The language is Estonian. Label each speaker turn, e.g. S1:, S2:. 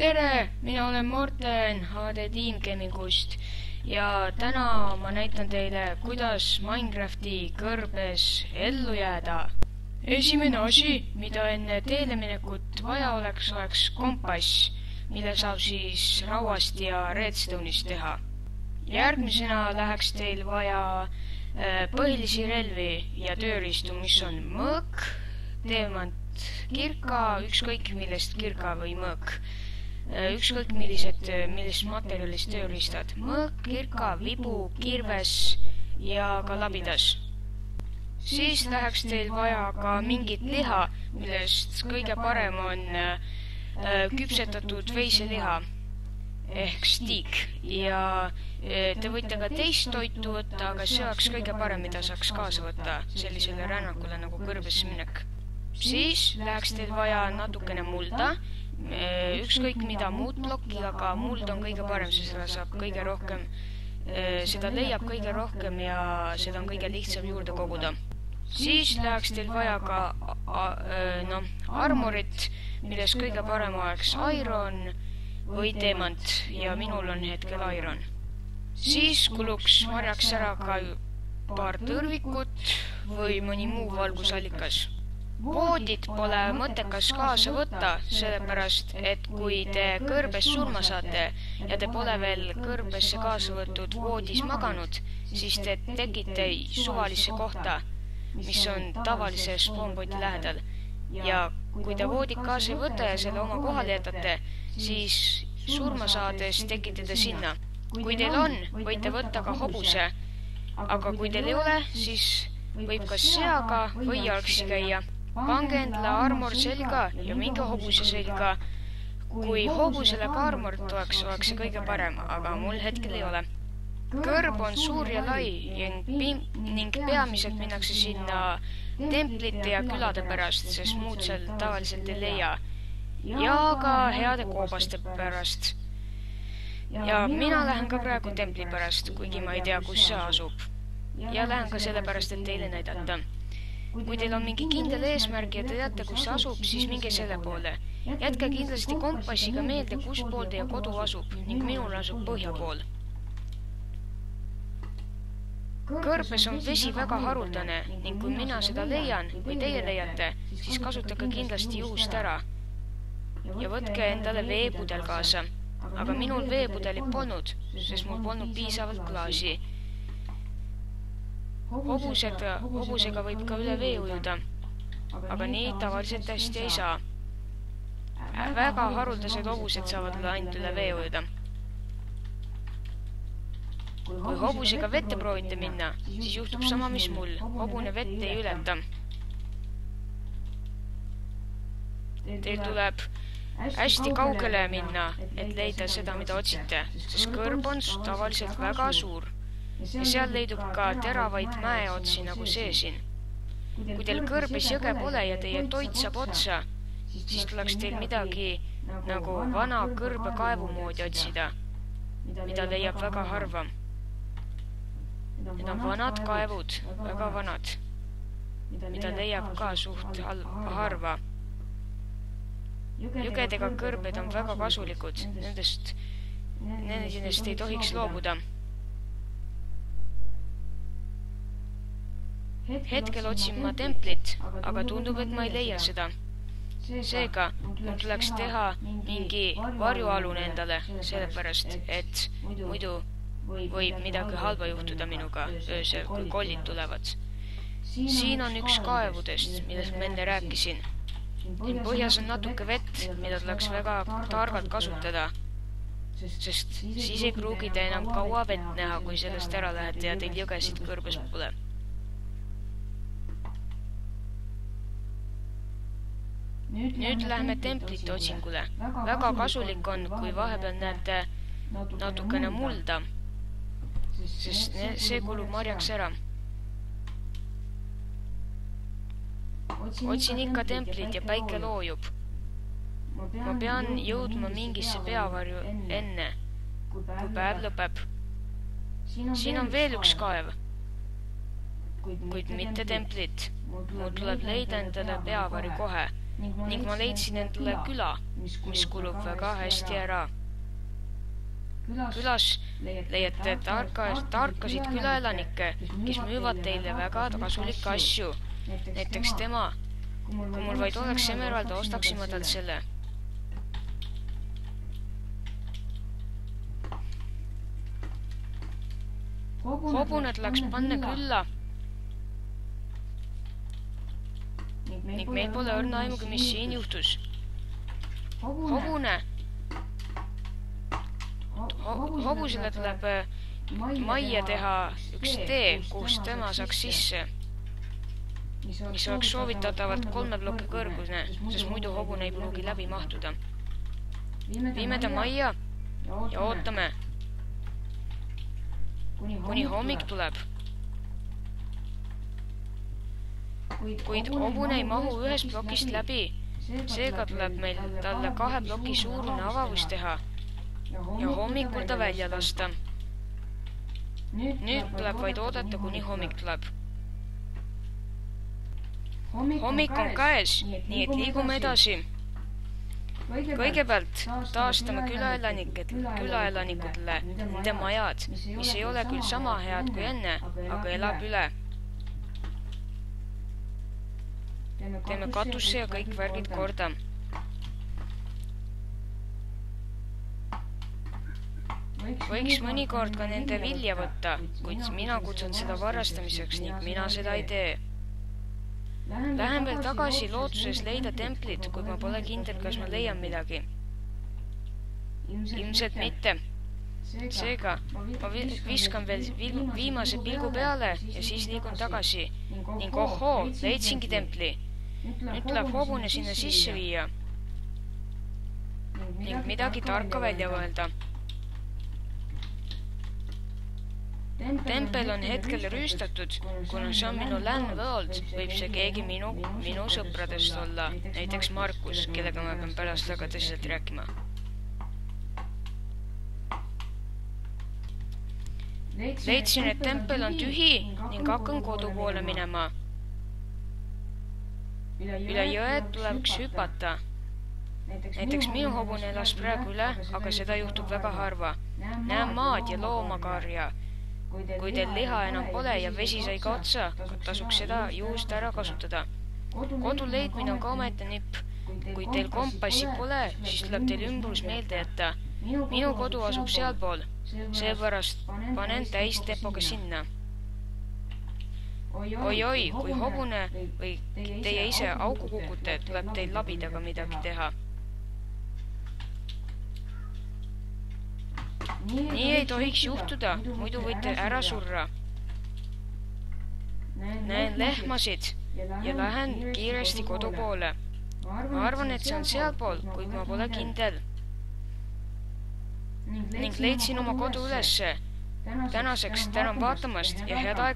S1: tere, mina olen Morten HD Team Gamingust ja täna ma näitan teile, kuidas Minecrafti kõrbes ellu jääda. Esimene asi, mida enne teele minekut vaja oleks kompass, mille saab siis rauast ja redstone'ist teha. Järgmisena läheks teil vaja põhilisi relvi ja tööriistu, mis on mõõk, teemant, kirka, ükskõik millest kirka või mõõk. Ükskõik millist materjalist tööriistad. Mõõk, kirka, vibu, kirves ja ka labidas. Siis läheks teil vaja ka mingit liha, millest kõige parem on küpsetatud veiseliha ehk steak. Ja te võite ka teist toitu võtta, aga see oleks kõige parem, mida saaks kaasa võtta sellisele rännakule nagu kõrbesse minek. Siis läheks teil vaja natukene mulda, ükskõik mida muud plokki, aga muld on kõige parem, seda saab kõige rohkem, seda leiab kõige rohkem ja seda on kõige lihtsam juurde koguda. Siis läheks teil vaja ka armorit, milles kõige parem oleks iron või teemant ja minul on hetkel iron. Siis kuluks marjaks ära ka paar tõrvikut või mõni muu valgusallikas. Voodit pole mõttekas kaasa võtta, sellepärast, et kui te kõrbes surma saate ja te pole veel kõrbesse kaasa võtud voodis maganud, siis te tekite suvalisse kohta, mis on tavalise spawnpointi lähedal. Ja kui te voodit kaasa ei võta ja selle oma kohale jätate, siis surma saades tekite te sinna. Kui teil on, võite võtta ka hobuse, aga kui teil ei ole, siis võib ka seaga või jalgsi käia. Pange endale armor selga ja minge hobuse selga. Kui hobusele ka armort oleks see kõige parem, aga mul hetkel ei ole. Kõrb on suur ja lai ning peamiselt minnakse sinna templite ja külade pärast, sest muud seal tavaliselt ei leia. Ja ka heade koobaste pärast. Ja mina lähen ka praegu templi pärast, kuigi ma ei tea, kus see asub. Ja lähen ka sellepärast, et teile näidata. Kui teil on mingi kindel eesmärk ja te teate, kus see asub, siis minge selle poole. Jätke kindlasti kompassiga meelde, kus pool teie kodu asub ning minul asub põhja pool. Kõrbes on vesi väga haruldane ning kui mina seda leian või teie leiate, siis kasutage kindlasti juhust ära. Ja võtke endale veepudel kaasa. Aga minul veepudelit polnud, sest mul polnud piisavalt klaasi. Hobusega võib ka üle vee ujuda, aga nii tavaliselt hästi ei saa. Väga haruldased hobused saavad ainult üle vee ujuda. Kui hobusega vette proovite minna, siis juhtub sama, mis mul. Hobune vett ei ületa. Teil tuleb hästi kaugele minna, et leida seda, mida otsite, sest kõrb on tavaliselt väga suur. Ja seal leidub ka teravaid mäeotsi nagu see siin. Kui teil kõrbes jõge pole ja teie toit saab otsa, siis tuleks teil midagi nagu vana kõrbekaevu moodi otsida, mida leiab väga harva. Need on vanad kaevud, väga vanad, mida leiab ka suht harva. Jõgedega kõrbed on väga kasulikud, nendest ei tohiks loobuda. Hetkel otsin ma templit, aga tundub, et ma ei leia seda. Seega, mul tuleks teha mingi varjualune endale, sellepärast, et muidu võib midagi halba juhtuda minuga öösel, kui kollid tulevad. Siin on üks kaevudest, millest ma enne rääkisin. Siin põhjas on natuke vett, mida tuleks väga targalt kasutada, sest siis ei pruugi te enam kaua vett näha, kui sellest ära lähete ja teil jõgesid kõrbes pole. Nüüd lähme templite otsingule. Väga kasulik on, kui vahepeal näete natukene mulda, sest see kulub marjaks ära. Otsin ikka templit ja päike loojub. Ma pean jõudma mingisse peavarju enne, kui päev lõpeb. Siin on veel üks kaev, kuid mitte templit. Mul tuleb leida endale peavari kohe. ning ma leidsin endale küla, mis kulub väga hästi ära. Külas leiate tarkasid külaelanikke, kes müüvad teile väga kasulikke asju. Näiteks tema. Kui mul vaid oleks Emerald, ostaksin ma talt selle. Hobunet läks panna külla ning meil pole õrna aimugi, mis siin juhtus. Hobusele tuleb majja teha üks tee, kus tema saaks sisse, mis oleks soovitatavalt 3 ploki kõrgune, sest muidu hobune ei pruugi läbi mahtuda. Viime ta majja ja ootame, kuni hommik tuleb. Kuid hobune ei mahu ühest plokist läbi, seega tuleb meil talle 2 ploki suurune avavus teha ja hommikul ta välja lasta. Nüüd tuleb vaid oodata, kuni hommik tuleb. Hommik on käes, nii et liigume edasi. Kõigepealt taastame külaelanikutele nende majad, mis ei ole küll sama head kui enne, aga elab üle. Teeme katusse ja kõik värgid korda. Võiks mõnikord ka nende vilja võtta, kuid mina kutsun seda varastamiseks ning mina seda ei tee. Lähen veel tagasi lootuses leida templit, kuid ma pole kindel, kas ma leian midagi. Ilmselt mitte. Seega, ma viskan veel viimase pilgu peale ja siis liigun tagasi. Ning ohoo, leidsingi templi. Nüüd tuleb hobune sinna sisse viia ning midagi tarka välja mõelda. Tempel on hetkel rüüstatud, kuna see on minu landworld, võib see keegi minu sõpradest olla, näiteks Markus, kellega ma pean pärast väga tõsiselt rääkima. Leidsin, et tempel on tühi ning hakkan kodu poole minema. Üle jõe tuleks hüpata. Näiteks minu hobune elas praegu üle, aga seda juhtub väga harva. Näen maad ja loomakarja. Kui teil liha enam pole ja vesi sai ka otsa, tasuks seda juhust ära kasutada. Kodu leidmine on ka ometi nipp. Kui teil kompassi pole, siis tuleb teil ümbrus meelde jätta. Minu kodu asub sealpool, seepärast panen täis tepoga sinna. Oi, kui hobune või teie ise auku kukute, tuleb teil labidaga midagi teha. Nii ei tohiks juhtuda, muidu võite ära surra. Näen lehmasid ja lähen kiiresti kodu poole. Ma arvan, et see on sealpool, kuid ma pole kindel. Ning leidsin oma kodu ülesse. Tänaseks tänan vaatamast ja head aega.